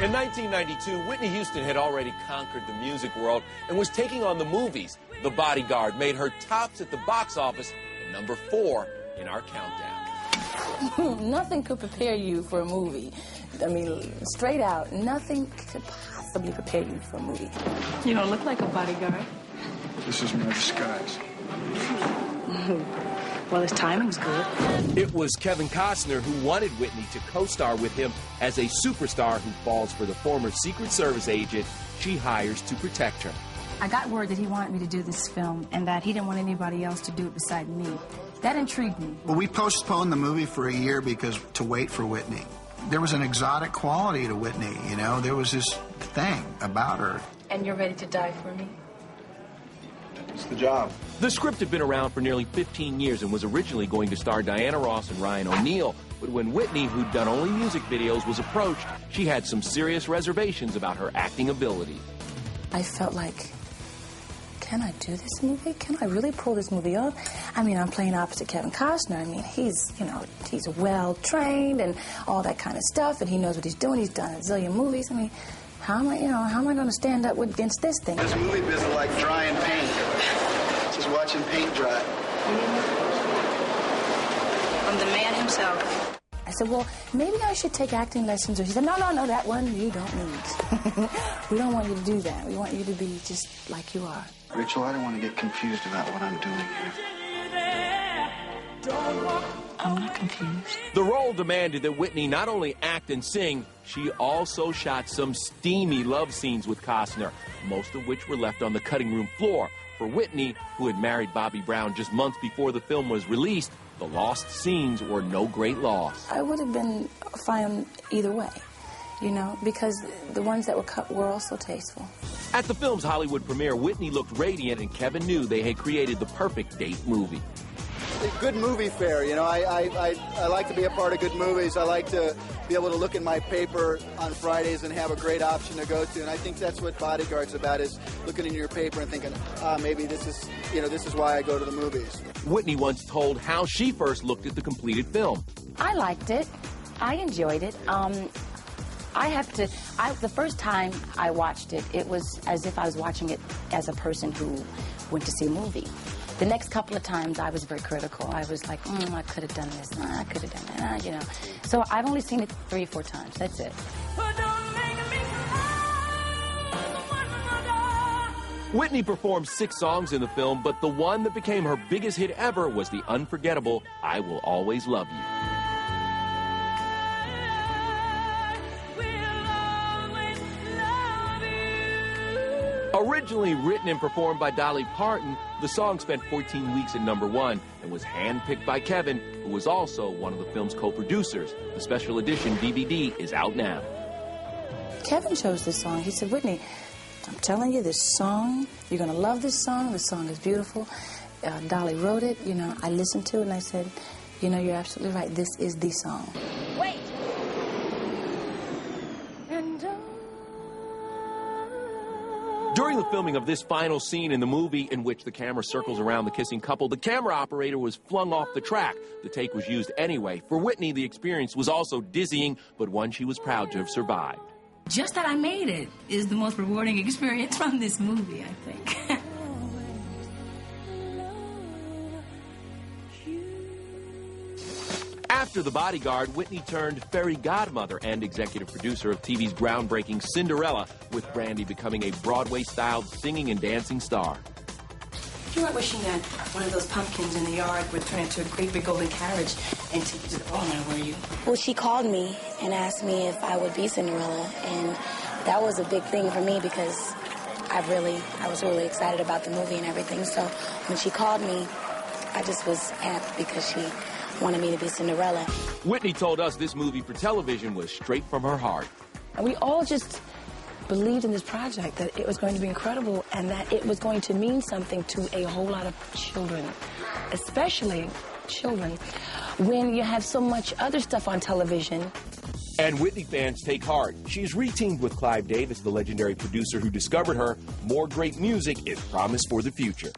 In 1992, Whitney Houston had already conquered the music world and was taking on the movies. The Bodyguard made her tops at the box office at number 4 in our countdown. Nothing could prepare you for a movie. I mean, straight out, nothing could possibly prepare you for a movie. You don't look like a bodyguard. This is my disguise. Well, his timing's good. It was Kevin Costner who wanted Whitney to co-star with him as a superstar who falls for the former Secret Service agent she hires to protect her. I got word that he wanted me to do this film and that he didn't want anybody else to do it beside me. That intrigued me. Well, we postponed the movie for a year because to wait for Whitney. There was an exotic quality to Whitney, you know. There was this thing about her. And you're ready to die for me? It's the job. The script had been around for nearly 15 years and was originally going to star Diana Ross and Ryan O'Neal. But when Whitney, who'd done only music videos, was approached, she had some serious reservations about her acting ability. I felt like, can I do this movie? Can I really pull this movie off? I mean, I'm playing opposite Kevin Costner. I mean, he's well-trained and all that kind of stuff, and he knows what he's doing. He's done a zillion movies. I mean, how am I going to stand up against this thing? This movie business like drying paint. Just watching paint dry. From the man himself. I said, well, maybe I should take acting lessons. Or she said, no, that one you don't need. We don't want you to do that. We want you to be just like you are. Rachel, I don't want to get confused about what I'm doing here. I'm not confused. The role demanded that Whitney not only act and sing, she also shot some steamy love scenes with Costner, most of which were left on the cutting room floor. For Whitney, who had married Bobby Brown just months before the film was released, the lost scenes were no great loss. I would have been fine either way, you know, because the ones that were cut were also tasteful. At the film's Hollywood premiere, Whitney looked radiant, and Kevin knew they had created the perfect date movie. A good movie fare, you know. I like to be a part of good movies. I like to be able to look in my paper on Fridays and have a great option to go to. And I think that's what Bodyguard's about, is looking in your paper and thinking, maybe this is why I go to the movies. Whitney once told how she first looked at the completed film. I liked it. I enjoyed it. The first time I watched it, it was as if I was watching it as a person who went to see a movie. The next couple of times, I was very critical. I was like, I could have done this. I could have done that, you know. So I've only seen it 3 or 4 times. That's it. Whitney performed 6 songs in the film, but the one that became her biggest hit ever was the unforgettable I Will Always Love You. Originally written and performed by Dolly Parton, the song spent 14 weeks at #1 and was handpicked by Kevin, who was also one of the film's co-producers. The special edition DVD is out now. Kevin chose this song. He said, Whitney, I'm telling you, this song, you're going to love this song. This song is beautiful. Dolly wrote it. You know, I listened to it and I said, you know, you're absolutely right. This is the song. Wait. During the filming of this final scene in the movie, in which the camera circles around the kissing couple, the camera operator was flung off the track. The take was used anyway. For Whitney, the experience was also dizzying, but one she was proud to have survived. Just that I made it is the most rewarding experience from this movie, I think. After The Bodyguard, Whitney turned fairy godmother and executive producer of TV's groundbreaking Cinderella, with Brandy becoming a Broadway-styled singing and dancing star. You weren't wishing that one of those pumpkins in the yard would turn into a great big golden carriage and take you to the ballroom, were you? Well, she called me and asked me if I would be Cinderella, and that was a big thing for me because I was really excited about the movie and everything. So when she called me, I just was happy because she wanted me to be Cinderella. Whitney told us this movie for television was straight from her heart. And we all just believed in this project, that it was going to be incredible and that it was going to mean something to a whole lot of children, especially children, when you have so much other stuff on television. And Whitney fans take heart. She's re-teamed with Clive Davis, the legendary producer who discovered her. More great music is promised for the future.